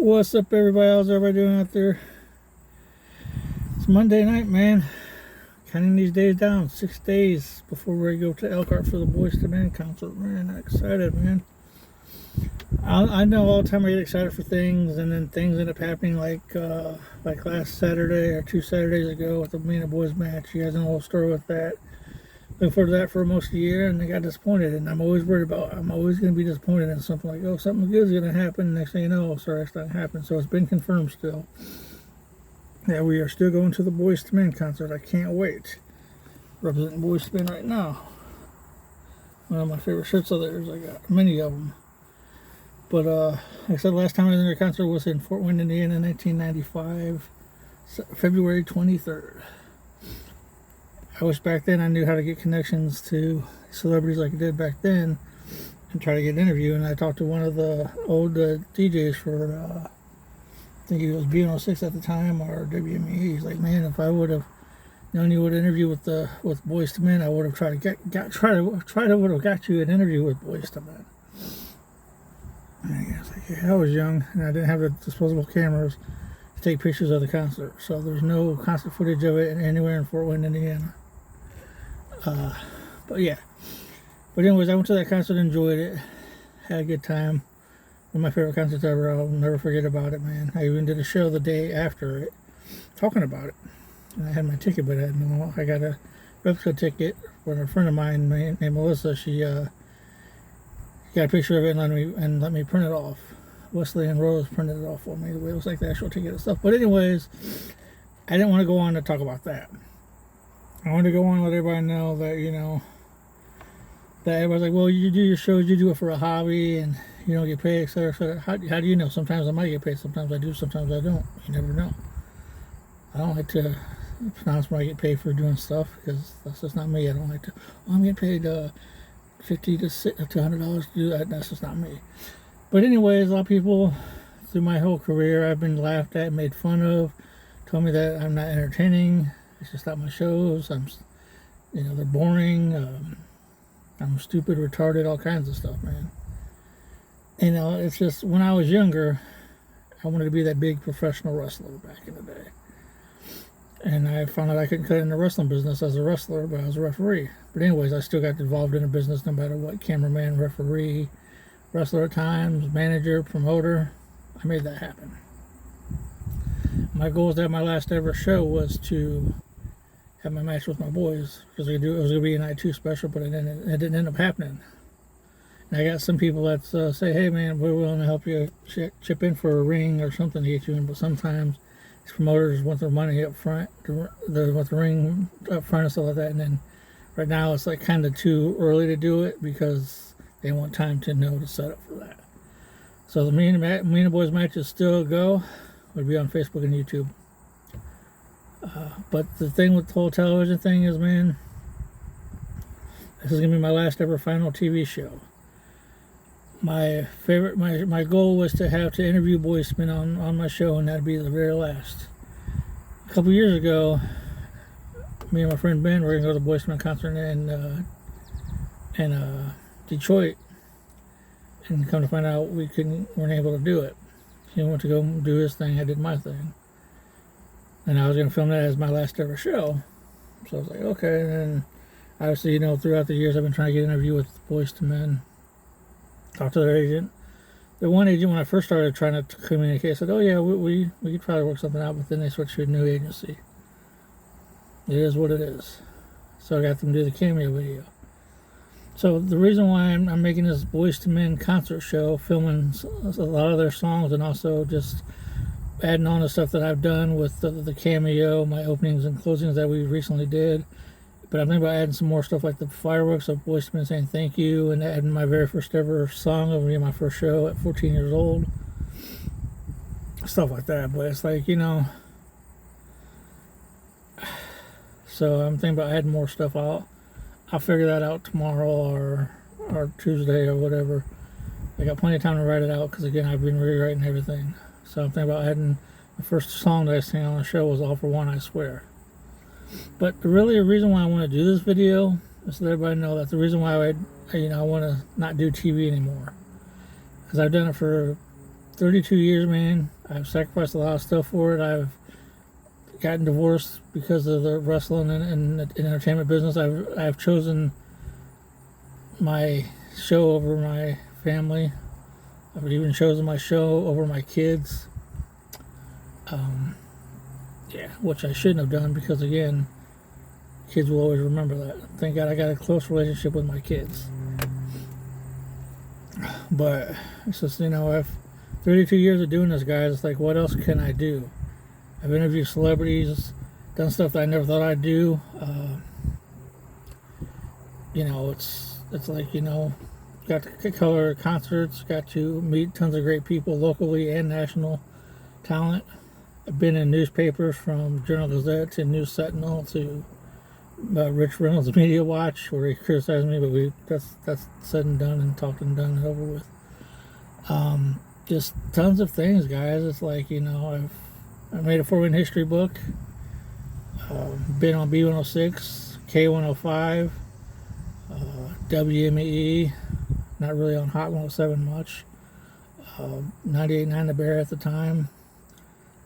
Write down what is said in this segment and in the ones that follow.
What's up, everybody? How's everybody doing out there? It's Monday night, man. Counting these days down. 6 days before we go to Elkhart for the Boyz II Men concert. Man, I'm excited, man. I know all the time I get excited for things, and then things end up happening like last Saturday or 2 Saturdays ago with the Me and the Boys match. You guys know the whole story with that. Looking forward to that for most of the year, and I got disappointed. And I'm always worried about, I'm always going to be disappointed in something like, oh, something good is going to happen. Next thing you know, sorry, it's not happening. So it's been confirmed still. Yeah, we are still going to the Boyz II Men concert. I can't wait. Representing Boyz II Men right now. One of my favorite shirts of theirs. I got many of them. But like I said, last time I was in their concert was in Fort Wayne, Indiana, 1995, February 23rd. I wish back then I knew how to get connections to celebrities like I did back then and try to get an interview. And I talked to one of the old DJs for, I think he was B106 at the time, or WME. He's like, man, if I would have known you would interview with Boyz II Men, I would have tried to got you an interview with Boyz II Men. And I was like, yeah, I was young and I didn't have the disposable cameras to take pictures of the concert, so there's no concert footage of it anywhere in Fort Wayne, Indiana. But yeah. But anyways, I went to that concert, enjoyed it, had a good time. One of my favorite concerts ever. I'll never forget about it, man. I even did a show the day after it, talking about it. And I had my ticket, but I got a replica ticket with a friend of mine named Melissa. She got a picture of it and let me print it off. Wesley and Rose printed it off for me. It was like the actual ticket and stuff. But anyways, I didn't want to go on to talk about that. I wanted to go on and let everybody know that, you know, that everybody's like, well, you do your shows, you do it for a hobby, and you don't get paid, etc., etc. How do you know? Sometimes I might get paid, sometimes I do, sometimes I don't. You never know. I don't like to pronounce when I get paid for doing stuff, because that's just not me. I don't like to, I'm getting paid $50 to $100 to do that. That's just not me. But anyways, a lot of people through my whole career, I've been laughed at, made fun of, told me that I'm not entertaining. It's just not my shows. They're boring. I'm stupid, retarded, all kinds of stuff, man. You know, it's just, when I was younger, I wanted to be that big professional wrestler back in the day. And I found out I couldn't cut in the wrestling business as a wrestler, but I was a referee. But anyways, I still got involved in the business no matter what. Cameraman, referee, wrestler at times, manager, promoter. I made that happen. My goal at my last ever show was to have my match with my boys, because it was going to be a night 2 special, but it didn't end up happening. And I got some people that say, hey man, we're willing to help you chip in for a ring or something to get you in, but sometimes these promoters want their money up front, they want the ring up front and stuff like that, and then right now it's like kind of too early to do it because they want time to know to set up for that. So the Me and the Boys matches still go. Would be on Facebook and YouTube. But the thing with the whole television thing is, man, this is gonna be my last ever final TV show. My goal was to interview Boyz II Men on my show, and that'd be the very last. A couple years ago, me and my friend Ben were gonna go to the Boyz II Men concert in Detroit, and come to find out we weren't able to do it. He went to go do his thing, I did my thing. And I was going to film that as my last ever show. So I was like, okay. And then, obviously, you know, throughout the years, I've been trying to get an interview with Boyz II Men. Talk to their agent. The one agent, when I first started trying to communicate, said, oh yeah, we could probably work something out, but then they switched to a new agency. It is what it is. So I got them to do the cameo video. So the reason why I'm making this Boyz II Men concert show, filming a lot of their songs, and also just adding on the stuff that I've done with the cameo, my openings and closings that we recently did. But I'm thinking about adding some more stuff like the fireworks of Boyz II Men saying thank you, and adding my very first ever song of me, my first show at 14 years old. Stuff like that. But it's like, you know, so I'm thinking about adding more stuff. I'll figure that out tomorrow or Tuesday or whatever. I got plenty of time to write it out, because again, I've been rewriting everything. So I'm thinking about adding, the first song that I sang on the show was All For One, I Swear. But really the reason why I want to do this video is to let everybody know that the reason why I want to not do TV anymore. Because I've done it for 32 years, man. I've sacrificed a lot of stuff for it. I've gotten divorced because of the wrestling and entertainment business. I've chosen my show over my family. I've even chosen my show over my kids. Yeah, which I shouldn't have done because, again, kids will always remember that. Thank God I got a close relationship with my kids. But it's just, I've 32 years of doing this, guys. It's like, what else can I do? I've interviewed celebrities, done stuff that I never thought I'd do. It's like, got to color concerts, got to meet tons of great people, locally and national talent. I've been in newspapers from Journal Gazette to News Sentinel to Rich Reynolds' Media Watch, where he criticized me, but that's said and done and talked and done and over with. Just tons of things, guys. It's like, I made a 4-win history book. Been on B106, K105, WME, not really on Hot 107 much. 98.9 The Bear at the time.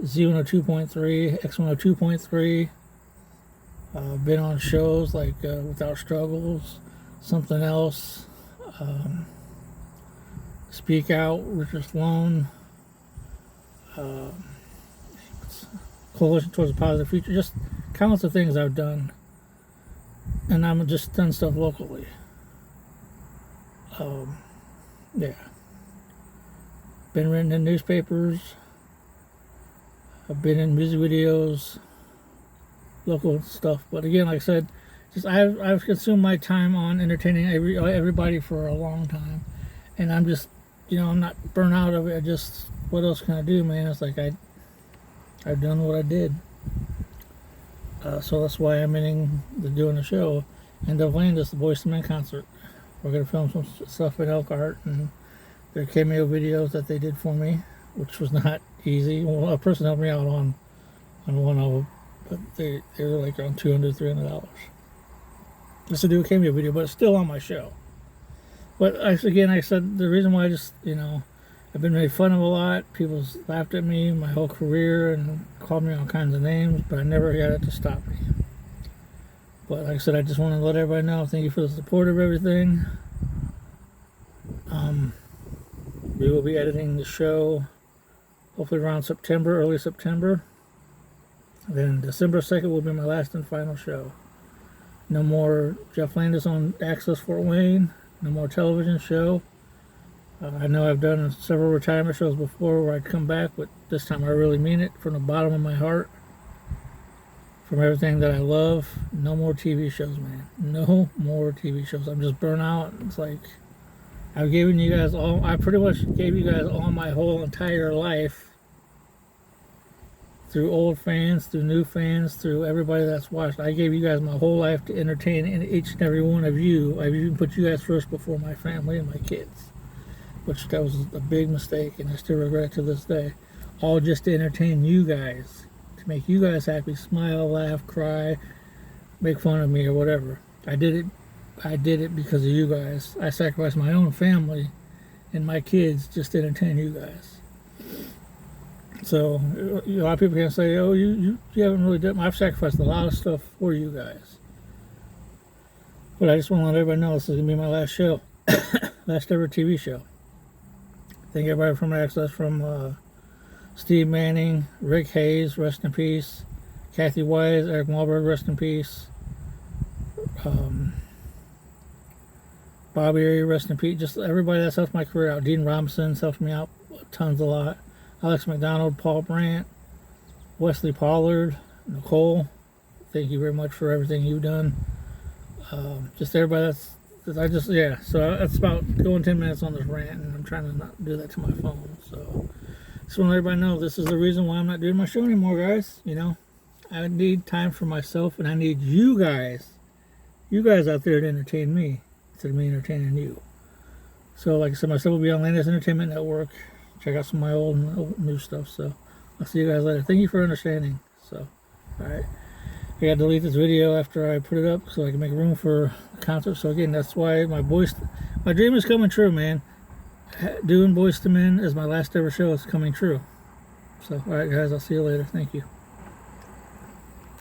Z102.3, X102.3. Been on shows like Without Struggles, Something Else, Speak Out, Richard Sloan, Coalition Towards a Positive Future, just countless of things I've done. And I'm just done stuff locally. Yeah. Been written in newspapers. I've been in music videos, local stuff. But again, like I said, just I've consumed my time on entertaining everybody for a long time, and I'm just, I'm not burnt out of it. What else can I do, man? It's like I've done what I did. So that's why I'm doing the show. End of Landis, the Boyz II Men concert. We're gonna film some stuff in Elkhart, and their cameo videos that they did for me, which was not easy. Well, a person helped me out on one of them, but they were like around $200-300 just to do a cameo video, but it's still on my show. But I said the reason why I've been made fun of a lot. People laughed at me my whole career and called me all kinds of names, but I never got it to stop me. But like I said, I just want to let everybody know, thank you for the support of everything. We will be editing the show hopefully around early September. Then December 2nd will be my last and final show. No more Jeff Landis on Access Fort Wayne. No more television show. I know I've done several retirement shows before where I'd come back, but this time I really mean it from the bottom of my heart. From everything that I love. No more TV shows, man. No more TV shows. I'm just burnt out. It's like I pretty much gave you guys all my whole entire life. Through old fans, through new fans, through everybody that's watched. I gave you guys my whole life to entertain each and every one of you. I've even put you guys first before my family and my kids, which that was a big mistake, and I still regret it to this day. All just to entertain you guys, to make you guys happy, smile, laugh, cry, make fun of me or whatever. I did it because of you guys. I sacrificed my own family and my kids just to entertain you guys. So a lot of people can say, "Oh, you haven't really done." I've sacrificed a lot of stuff for you guys, but I just want to let everybody know this is gonna be my last show, last ever TV show. Thank everybody from Access, from Steve Manning, Rick Hayes, rest in peace, Kathy Wise, Eric Wahlberg, rest in peace, Bobby Area, rest in peace. Just everybody that's helped my career out. Dean Robinson's helped me out tons a lot. Alex McDonald, Paul Brandt, Wesley Pollard, Nicole, thank you very much for everything you've done. Just everybody so that's about going 10 minutes on this rant, and I'm trying to not do that to my phone. So just want to let everybody know this is the reason why I'm not doing my show anymore, guys. I need time for myself, and I need you guys out there to entertain me instead of me entertaining you. So like I said, my stuff will be on Landis Entertainment Network. Check out some of my old and new stuff. So I'll see you guys later. Thank you for understanding. So, alright. I gotta delete this video after I put it up so I can make room for the concert. So again, that's why my dream is coming true, man. Doing Boyz II Men as my last ever show is coming true. So, all right, guys, I'll see you later. Thank you.